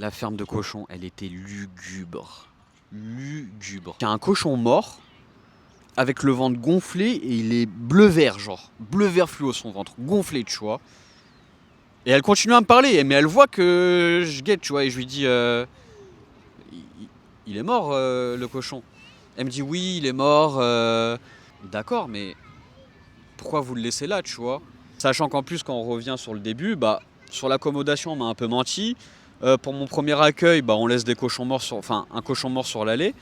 La ferme de cochons, elle était lugubre. Lugubre. Il y a un cochon mort, avec le ventre gonflé, et il est bleu-vert, genre. Bleu-vert fluo son ventre, gonflé, tu vois. Et elle continue à me parler, mais elle voit que je guette, tu vois, et je lui dis il est mort, le cochon. Elle me dit oui, il est mort. D'accord, mais pourquoi vous le laissez là, tu vois? Sachant qu'en plus, quand on revient sur le début, bah, sur l'accommodation, on m'a un peu menti. Pour mon premier accueil, bah, on laisse des cochons morts enfin, un cochon mort sur l'allée.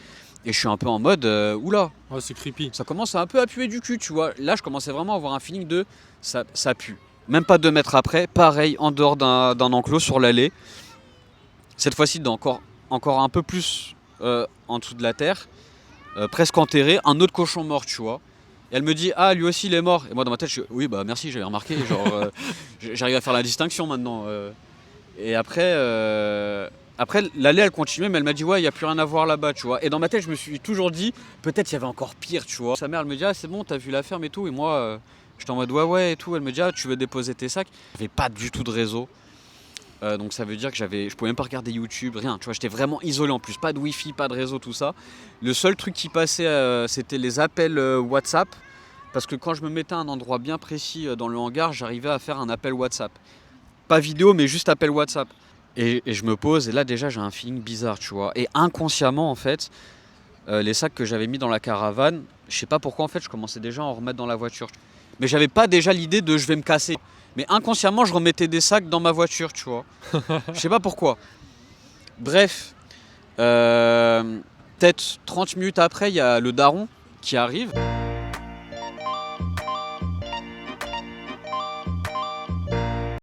Et je suis un peu en mode, oula, Ouais, c'est creepy. ça commence à un peu à puer du cul, tu vois. Là, je commençais vraiment à avoir un feeling de ça pue. Même pas 2 mètres après, pareil, en dehors d'un enclos sur l'allée. Cette fois-ci, encore un peu plus en dessous de la terre, presque enterré, un autre cochon mort, tu vois. Et elle me dit, ah, lui aussi, il est mort. Et moi, dans ma tête, je suis, oui, bah merci, j'avais remarqué. Genre, j'arrive à faire la distinction maintenant. Et après, l'allée, elle continuait, mais elle m'a dit, ouais, il n'y a plus rien à voir là-bas, tu vois. Et dans ma tête, je me suis toujours dit, peut-être il y avait encore pire, tu vois. Sa mère, elle me dit, ah, c'est bon, t'as vu la ferme et tout. Et moi, j'étais en mode, ouais, ouais, et tout. Elle me dit, ah, tu veux déposer tes sacs? J'avais pas du tout de réseau. Donc ça veut dire que je pouvais même pas regarder YouTube, rien, tu vois, j'étais vraiment isolé en plus, pas de wifi, pas de réseau, tout ça. Le seul truc qui passait, c'était les appels WhatsApp, parce que quand je me mettais à un endroit bien précis dans le hangar, j'arrivais à faire un appel WhatsApp. Pas vidéo, mais juste appel WhatsApp. Et je me pose, et là déjà j'ai un feeling bizarre, tu vois. Et inconsciemment, en fait, les sacs que j'avais mis dans la caravane, je sais pas pourquoi, en fait, je commençais déjà à en remettre dans la voiture. Mais j'avais pas déjà l'idée de je vais me casser. Mais inconsciemment, je remettais des sacs dans ma voiture, tu vois. Je sais pas pourquoi. Bref, peut-être 30 minutes après, il y a le daron qui arrive.